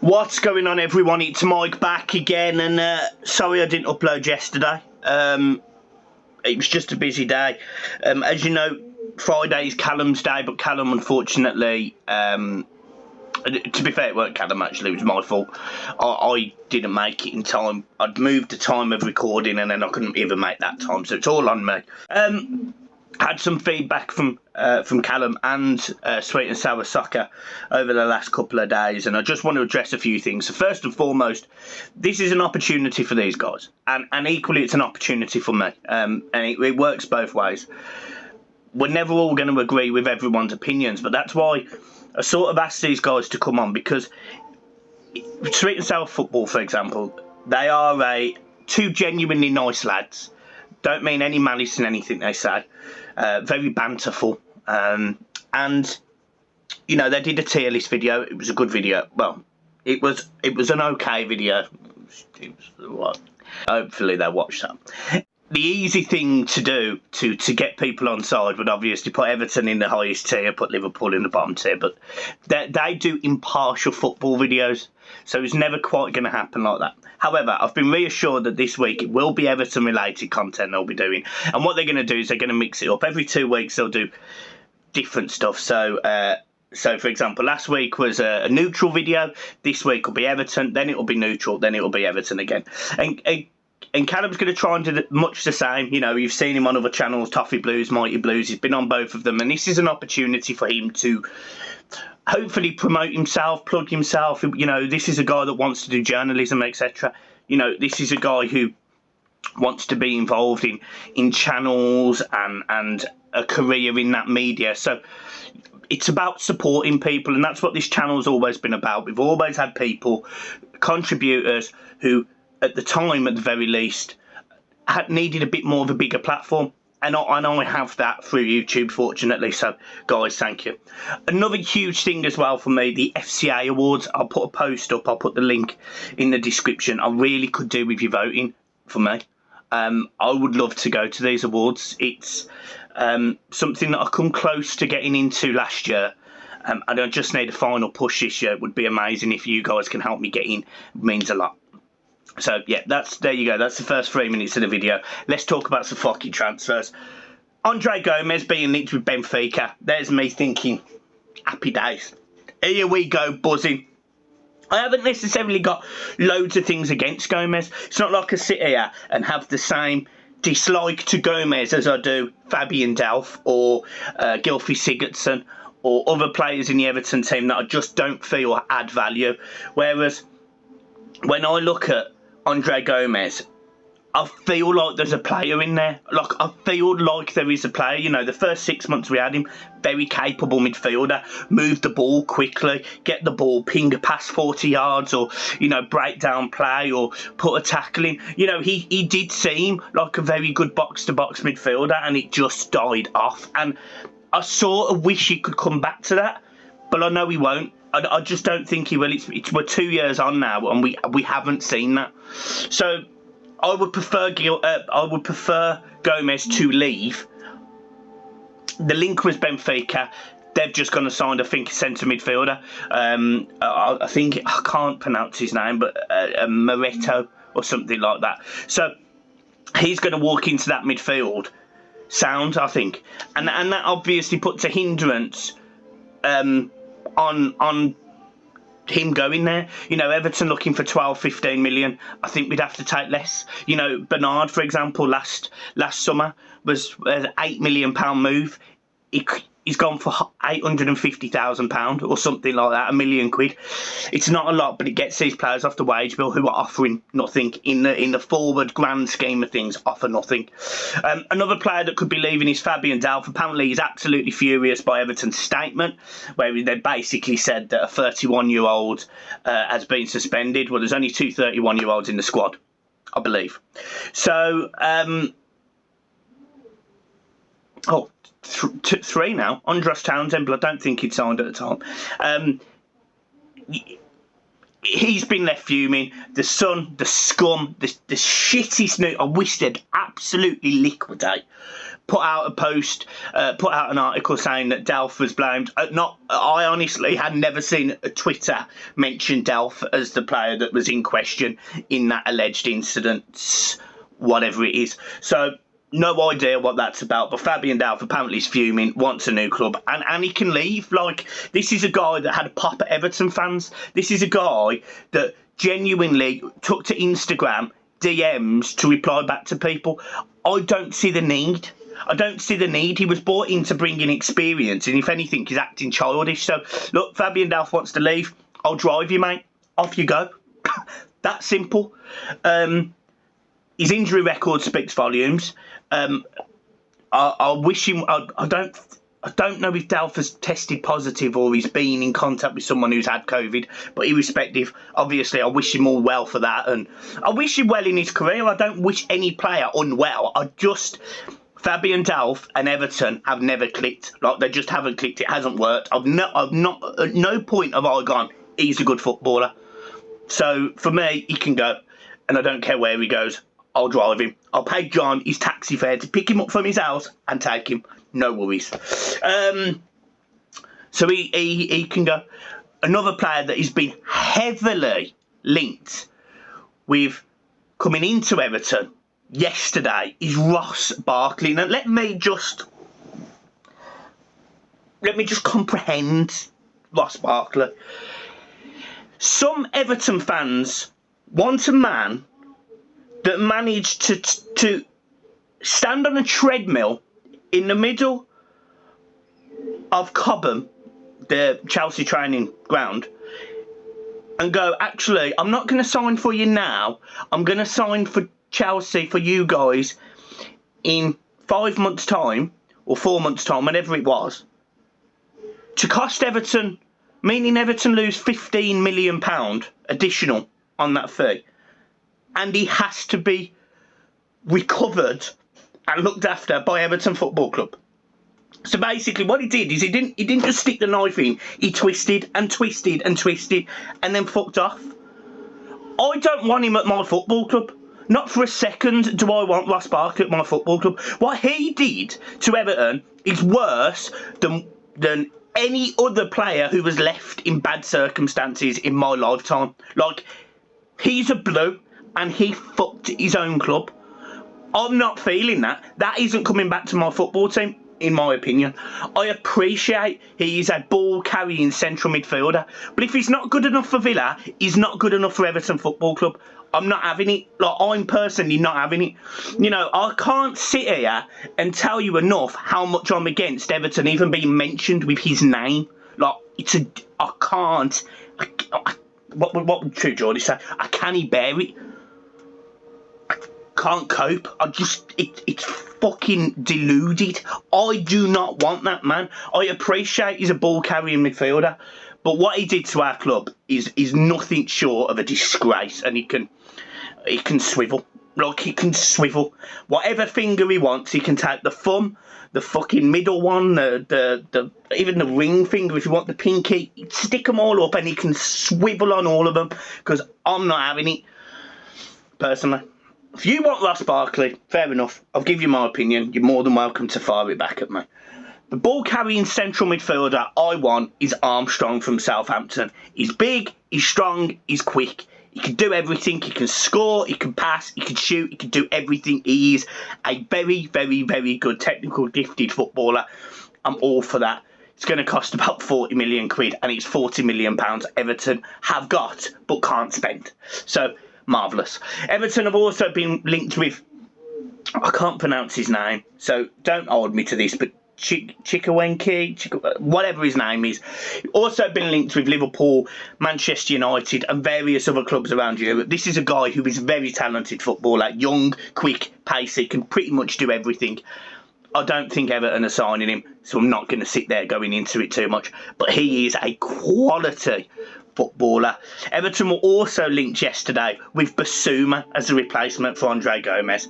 What's going on, everyone? It's Mike back again, and sorry I didn't upload yesterday. It was just a busy day. As you know, Friday is Callum's day, but Callum, unfortunately, to be fair, it weren't Callum actually, it was my fault. I didn't make it in time. I'd moved the time of recording and then I couldn't even make that time, so it's all on me. Had some feedback from Callum and Sweet and Sour Soccer over the last couple of days, and I just want to address a few things. So first and foremost, this is an opportunity for these guys, and equally it's an opportunity for me, and it works both ways. We're never all going to agree with everyone's opinions, but that's why I sort of asked these guys to come on, because Sweet and Sour Football, for example, they are two genuinely nice lads. Don't mean any malice in anything they say. Very banterful, and you know, they did a tier list video. It was a good video. Well, it was an okay video. Hopefully they watched that. The easy thing to do to get people on side would obviously put Everton in the highest tier, put Liverpool in the bottom tier, but they do impartial football videos, so it's never quite going to happen like that. However, I've been reassured that this week it will be Everton related content they'll be doing, and what they're going to do is they're going to mix it up. Every 2 weeks they'll do different stuff. So for example, last week was a neutral video. This week will be Everton, then it will be neutral, then it will be Everton again. And Callum's going to try and do much the same. You know, you've seen him on other channels, Toffee Blues, Mighty Blues. He's been on both of them, and this is an opportunity for him to hopefully promote himself, plug himself. You know, this is a guy that wants to do journalism, etc. You know, this is a guy who wants to be involved in channels and a career in that media. So it's about supporting people, and that's what this channel's always been about. We've always had people, contributors, who at the time, at the very least, had needed a bit more of a bigger platform, and I have that through YouTube, fortunately. So guys, thank you. Another huge thing as well for me, the FCA Awards. I'll put a post up, I'll put the link in the description. I really could do with you voting for me. I would love to go to these awards. It's something that I come close to getting into last year, and I just need a final push this year. It would be amazing if you guys can help me get in. It means a lot. So yeah, there you go. That's the first 3 minutes of the video. Let's talk about some fucking transfers. Andre Gomez being linked with Benfica. There's me thinking, happy days. Here we go, buzzing. I haven't necessarily got loads of things against Gomez. It's not like I sit here and have the same dislike to Gomez as I do Fabian Delph or Gylfi Sigurdsson or other players in the Everton team that I just don't feel add value. Whereas when I look at Andre Gomez, I feel like there's a player in there. Like, I feel like there is a player. You know, the first 6 months we had him, very capable midfielder, move the ball quickly, get the ball, ping a pass 40 yards, or, you know, break down play, or put a tackle in. You know, he did seem like a very good box-to-box midfielder, and it just died off. And I sort of wish he could come back to that, but I know he won't. I just don't think he will. We're 2 years on now, and we haven't seen that. So I would prefer Gomez to leave. The link was Benfica. They've just gone and signed, I think, a centre midfielder. I think, I can't pronounce his name, but Moreto or something like that. So he's going to walk into that midfield sound, I think, and that obviously puts a hindrance on him going there. You know, Everton looking for 12-15 million. I think we'd have to take less. You know, Bernard, for example, last summer was an £8 million move. He's gone for £850,000 or something like that, £1 million. It's not a lot, but it gets these players off the wage bill who are offering nothing in the forward grand scheme of things. Offer nothing. Another player that could be leaving is Fabian Delph. Apparently, he's absolutely furious by Everton's statement, where they basically said that a 31-year-old has been suspended. Well, there's only two 31-year-olds in the squad, I believe. So, three now. Andros Townsend, but I don't think he'd signed at the time. He's been left fuming. The Sun, the scum, the shittiest news. I wish they'd absolutely liquidate put out a post, put out an article saying that Delph was blamed. I honestly had never seen a Twitter mention Delph as the player that was in question in that alleged incident, whatever it is. So no idea what that's about. But Fabian Delph apparently is fuming, wants a new club, and he can leave. Like, this is a guy that had a pop at Everton fans. This is a guy that genuinely took to Instagram DMs to reply back to people. I don't see the need. He was brought in to bring in experience, and if anything, he's acting childish. So, look, Fabian Delph wants to leave. I'll drive you, mate. Off you go. That simple. His injury record speaks volumes. I wish him. I don't know if Delph has tested positive or he's been in contact with someone who's had COVID, but irrespective, obviously, I wish him all well for that, and I wish him well in his career. I don't wish any player unwell. Fabian Delph and Everton have never clicked. Like, they just haven't clicked. It hasn't worked. I've not at no point have I gone, he's a good footballer. So for me, he can go, and I don't care where he goes. I'll drive him. I'll pay John his taxi fare to pick him up from his house and take him. No worries. So he can go. Another player that has been heavily linked with coming into Everton yesterday is Ross Barkley. Now let me just comprehend Ross Barkley. Some Everton fans want a man that managed to stand on a treadmill in the middle of Cobham, the Chelsea training ground, and go, actually, I'm not going to sign for you now. I'm going to sign for Chelsea for you guys in 5 months' time, or 4 months' time, whenever it was, to cost Everton, meaning Everton lose £15 million additional on that fee. And he has to be recovered and looked after by Everton Football Club. So basically what he did is he didn't just stick the knife in, he twisted and twisted and twisted and then fucked off. I don't want him at my football club. Not for a second do I want Ross Barkley at my football club. What he did to Everton is worse than any other player who was left in bad circumstances in my lifetime. Like, he's a blue and he fucked his own club. I'm not feeling that. That isn't coming back to my football team, in my opinion. I appreciate he is a ball-carrying central midfielder, but if he's not good enough for Villa, he's not good enough for Everton Football Club. I'm not having it. Like, I'm personally not having it. You know, I can't sit here and tell you enough how much I'm against Everton even being mentioned with his name. Like, I can't. What would True Geordie say? I can't bear it. Can't cope. It's fucking deluded. I do not want that man. I appreciate he's a ball carrying midfielder, but what he did to our club is nothing short of a disgrace. And he can swivel. Like, he can swivel. Whatever finger he wants, he can take the thumb, the fucking middle one, the even the ring finger if you want, the pinky. Stick them all up and he can swivel on all of them, because I'm not having it, personally. If you want Ross Barkley, fair enough. I'll give you my opinion. You're more than welcome to fire it back at me. The ball-carrying central midfielder I want is Armstrong from Southampton. He's big, he's strong, he's quick. He can do everything. He can score, he can pass, he can shoot, he can do everything. He is a very, very, very good technical, gifted footballer. I'm all for that. It's going to cost about 40 million quid, and it's 40 million pounds Everton have got but can't spend. So, marvellous. Everton have also been linked with, I can't pronounce his name, so don't hold me to this, but Chukwueze, whatever his name is, also been linked with Liverpool, Manchester United and various other clubs around Europe. This is a guy who is a very talented footballer, young, quick, pacey, can pretty much do everything. I don't think Everton are signing him, so I'm not going to sit there going into it too much, but he is a quality footballer. Everton were also linked yesterday with Basuma as a replacement for Andre Gomez.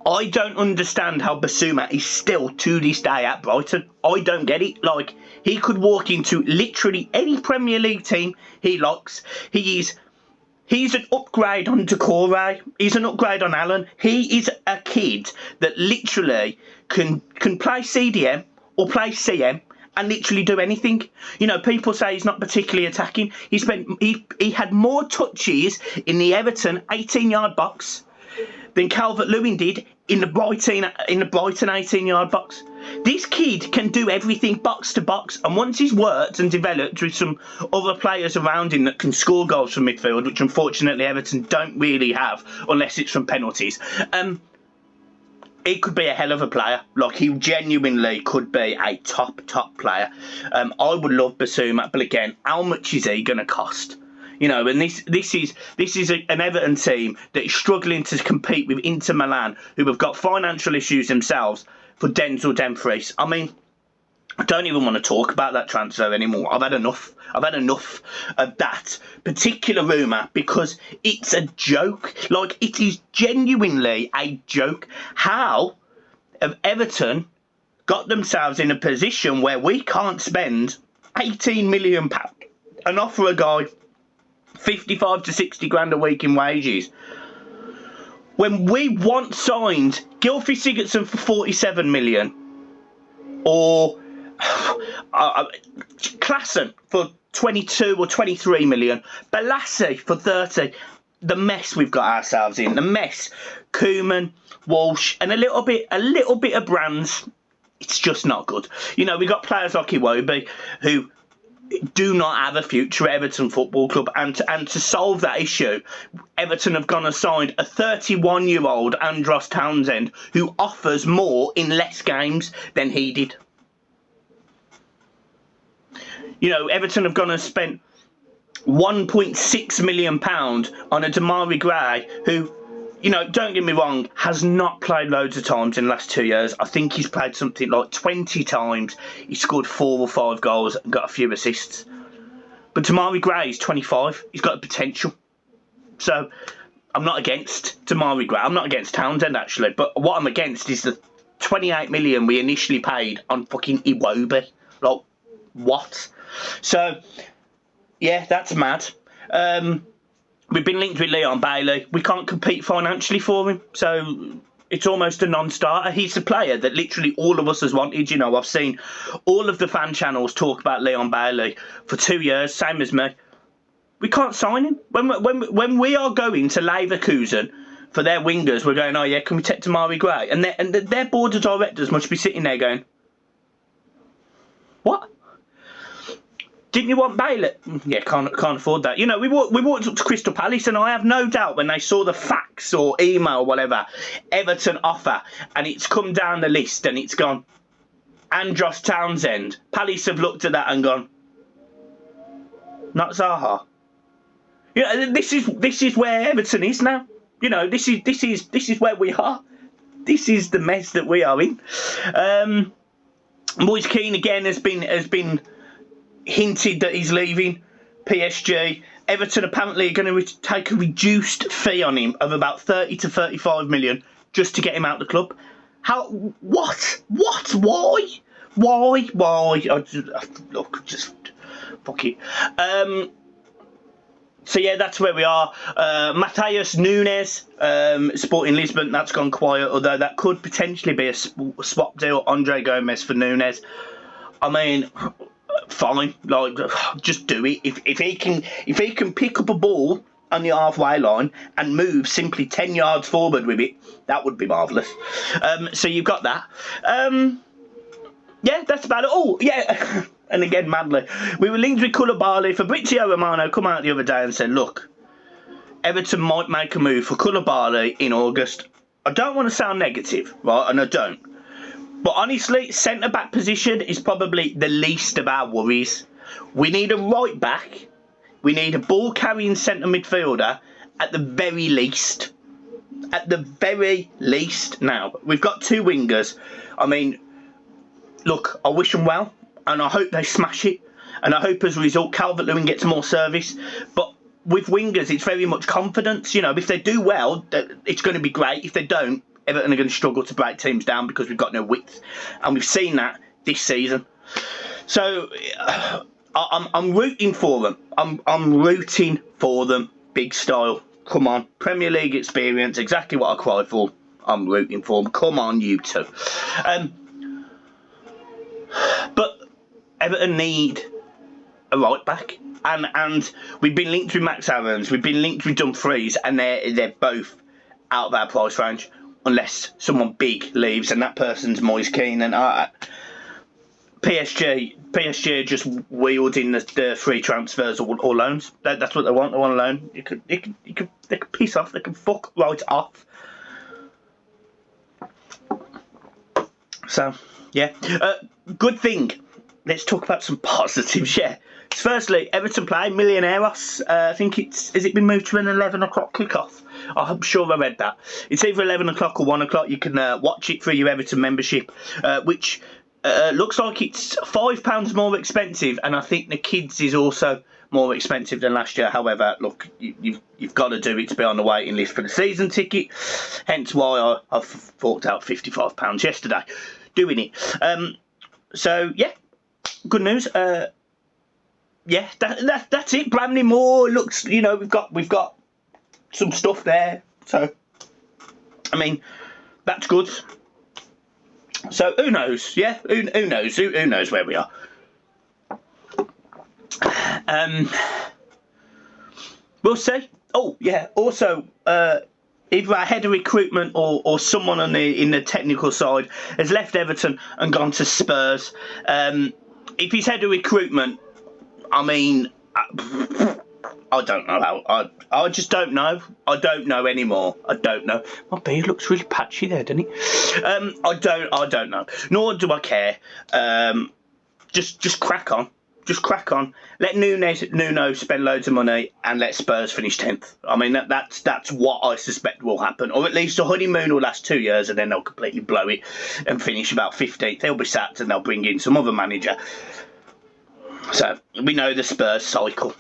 I don't understand how Basuma is still to this day at Brighton. I don't get it. Like, he could walk into literally any Premier League team he likes. He He's an upgrade on Decore. He's an upgrade on Allen. He is a kid that literally can play CDM or play CM and literally do anything. You know, people say he's not particularly attacking. He had more touches in the Everton 18-yard box than Calvert-Lewin did in the Brighton 18-yard box. This kid can do everything box to box, and once he's worked and developed with some other players around him that can score goals from midfield, which unfortunately Everton don't really have unless it's from penalties, he could be a hell of a player. Like, he genuinely could be a top player. I would love Basuma, but again, how much is he going to cost? You know, and this is an Everton team that is struggling to compete with Inter Milan, who have got financial issues themselves, for Denzel Dumfries. I mean, I don't even want to talk about that transfer anymore. I've had enough. I've had enough of that particular rumour because it's a joke. Like, it is genuinely a joke. How have Everton got themselves in a position where we can't spend £18 million and offer a guy 55 to 60 grand a week in wages, when we once signed Gylfi Sigurdsson for 47 million, or Klassen for 22 or 23 million, Balassi for 30. The mess we've got ourselves in, the mess. Koeman, Walsh, and a little bit of Brands. It's just not good. You know, we got players like Iwobi who do not have a future at Everton Football Club, and to solve that issue, Everton have gone and signed a 31-year-old Andros Townsend who offers more in less games than he did. You know, Everton have gone and spent £1.6 million on a Damari Gray who, you know, don't get me wrong, has not played loads of times in the last 2 years. I think he's played something like 20 times. He scored 4 or 5 goals and got a few assists. But Damari Gray is 25. He's got the potential. So, I'm not against Damari Gray. I'm not against Townsend, actually. But what I'm against is the 28 million we initially paid on fucking Iwobi. Like, what? So, yeah, that's mad. We've been linked with Leon Bailey. We can't compete financially for him, so it's almost a non-starter. He's a player that literally all of us has wanted. You know, I've seen all of the fan channels talk about Leon Bailey for 2 years, same as me. We can't sign him. When we are going to Leverkusen for their wingers, we're going, oh yeah, can we take Damari Gray? And their board of directors must be sitting there going, what? Didn't you want Bailey? Yeah, can't afford that. You know, we walked up to Crystal Palace, and I have no doubt when they saw the fax or email, whatever, Everton offer, and it's come down the list and it's gone Andros Townsend. Palace have looked at that and gone, not Zaha. You know, this is where Everton is now. You know, this is where we are. This is the mess that we are in. Moise Kean again has been hinted that he's leaving PSG. Everton apparently are going to take a reduced fee on him of about 30 to 35 million just to get him out of the club. How? What? Why? Look, just fuck it. So yeah, that's where we are. Matheus Nunes, Sporting Lisbon, that's gone quiet, although that could potentially be a swap deal. Andre Gomes for Nunes. I mean, fine, like, just do it. If he can pick up a ball on the halfway line and move simply 10 yards forward with it, that would be marvellous. So you've got that. Yeah, that's about it. Oh, yeah, and again, madly, we were linked with Koulibaly. Fabrizio Romano come out the other day and said, look, Everton might make a move for Koulibaly in August. I don't want to sound negative, right, and I don't. But honestly, centre-back position is probably the least of our worries. We need a right-back. We need a ball-carrying centre midfielder at the very least. At the very least. Now, we've got 2 wingers. I mean, look, I wish them well, and I hope they smash it. And I hope as a result, Calvert-Lewin gets more service. But with wingers, it's very much confidence. You know, if they do well, it's going to be great. If they don't, Everton are going to struggle to break teams down because we've got no width, and we've seen that this season. So I'm rooting for them. I'm rooting for them big style. Come on, Premier League experience, exactly what I cried for. I'm rooting for them. Come on, you two. But Everton need a right back, and we've been linked with Max Aarons, we've been linked with Dumfries, and they're both out of our price range, unless someone big leaves, and that person's Moise Keane. And PSG just wheeled in the free transfers or loans. That's what they want. They want a loan. They could piss off. They can fuck right off. So yeah, good thing. Let's talk about some positives. Yeah. Firstly, Everton play Millonarios. I think has it been moved to an 11 o'clock kickoff? I'm sure I read that. It's either 11 o'clock or 1 o'clock. You can watch it through your Everton membership, which looks like it's £5 more expensive, and I think the kids is also more expensive than last year. However, look, you've got to do it to be on the waiting list for the season ticket. Hence why I've forked out £55 yesterday doing it. So yeah, good news. Yeah, that's it. Bramley Moore looks, you know, we've got some stuff there. So, I mean, that's good. So who knows? Yeah, who knows? Who knows where we are? We'll see. Oh yeah. Also, either our head of recruitment or someone in the technical side has left Everton and gone to Spurs. If he's head of recruitment, I mean, I don't know how. I just don't know. I don't know anymore. I don't know. My beard looks really patchy there, doesn't it? I don't know. Nor do I care. Just crack on. Just crack on. Let Nuno spend loads of money and let Spurs finish 10th. I mean, that's what I suspect will happen. Or at least the honeymoon will last 2 years and then they'll completely blow it and finish about 15th. They'll be sacked and they'll bring in some other manager. So we know the Spurs cycle.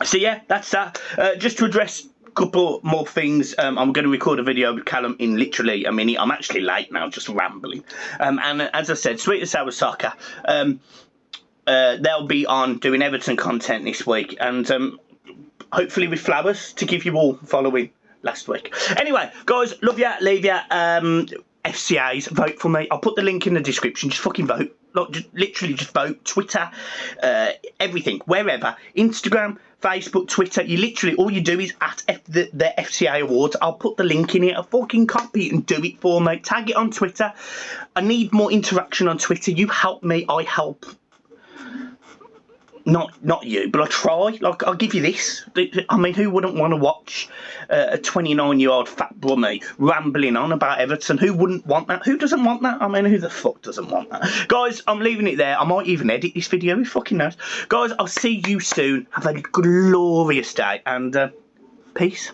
So yeah, that's that. Just to address a couple more things, I'm going to record a video with Callum in literally a minute. I'm actually late now, just rambling. And as I said, Sweet and Sour Soccer, they'll be on doing Everton content this week, and hopefully with flowers to give you all following last week. Anyway, guys, love ya, leave ya. FCAs, vote for me. I'll put the link in the description. Just fucking vote. Look, just literally just vote. Twitter, everything, wherever. Instagram, Facebook, Twitter. You literally, all you do is at the FCA Awards. I'll put the link in here. Fucking copy it and do it for me. Tag it on Twitter. I need more interaction on Twitter. You help me, I help. Not you, but I try. Like, I'll give you this. I mean, who wouldn't want to watch a 29-year-old fat brummy rambling on about Everton? Who wouldn't want that? Who doesn't want that? I mean, who the fuck doesn't want that? Guys, I'm leaving it there. I might even edit this video. Who fucking knows? Guys, I'll see you soon. Have a glorious day, and peace.